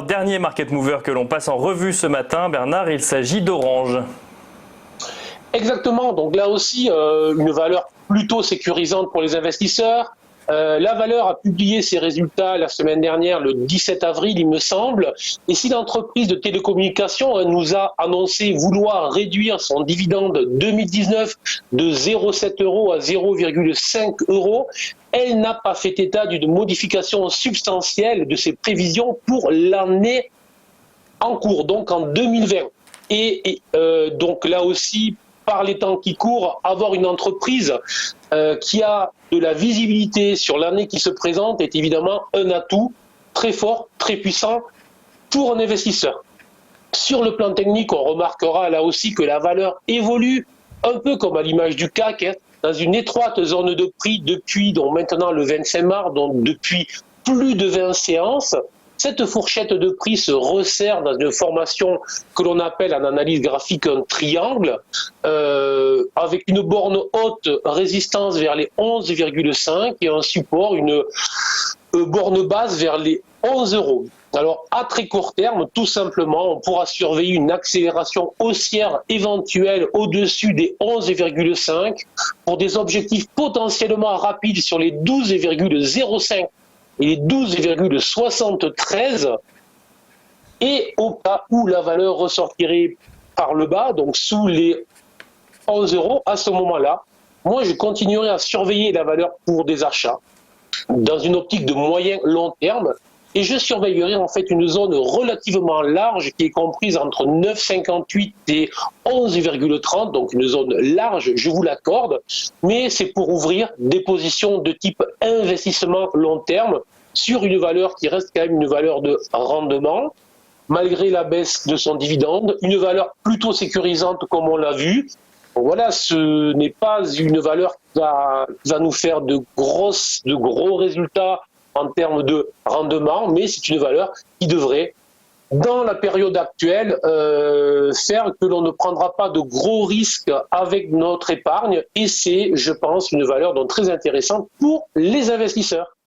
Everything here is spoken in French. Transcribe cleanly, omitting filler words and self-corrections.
Alors, dernier market mover que l'on passe en revue ce matin, Bernard, il s'agit d'Orange. Exactement, donc là aussi, une valeur plutôt sécurisante pour les investisseurs. La valeur a publié ses résultats la semaine dernière, le 17 avril, il me semble. Et si l'entreprise de télécommunications nous a annoncé vouloir réduire son dividende 2019 de 0,7 € à 0,5 €, elle n'a pas fait état d'une modification substantielle de ses prévisions pour l'année en cours, donc en 2020. Donc là aussi, par les temps qui courent, avoir une entreprise qui a de la visibilité sur l'année qui se présente est évidemment un atout très fort, très puissant pour un investisseur. Sur le plan technique, on remarquera là aussi que la valeur évolue un peu comme à l'image du CAC, dans une étroite zone de prix depuis donc maintenant le 25 mars, donc depuis plus de 20 séances. Cette fourchette de prix se resserre dans une formation que l'on appelle en analyse graphique un triangle, avec une borne haute résistance vers les 11,5 et un support, une borne basse vers les 11 €. Alors à très court terme, tout simplement, on pourra surveiller une accélération haussière éventuelle au-dessus des 11,5 pour des objectifs potentiellement rapides sur les 12,05 et les 12,73, et au cas où la valeur ressortirait par le bas, donc sous les 11 €, à ce moment-là, moi je continuerai à surveiller la valeur pour des achats dans une optique de moyen long terme, et je surveillerai en fait une zone relativement large qui est comprise entre 9,58 et 11,30, donc une zone large, je vous l'accorde, mais c'est pour ouvrir des positions de type investissement long terme sur une valeur qui reste quand même une valeur de rendement, malgré la baisse de son dividende, une valeur plutôt sécurisante comme on l'a vu. Voilà, ce n'est pas une valeur qui va nous faire de gros résultats en termes de rendement, mais c'est une valeur qui devrait, dans la période actuelle, faire que l'on ne prendra pas de gros risques avec notre épargne, et c'est, je pense, une valeur donc très intéressante pour les investisseurs.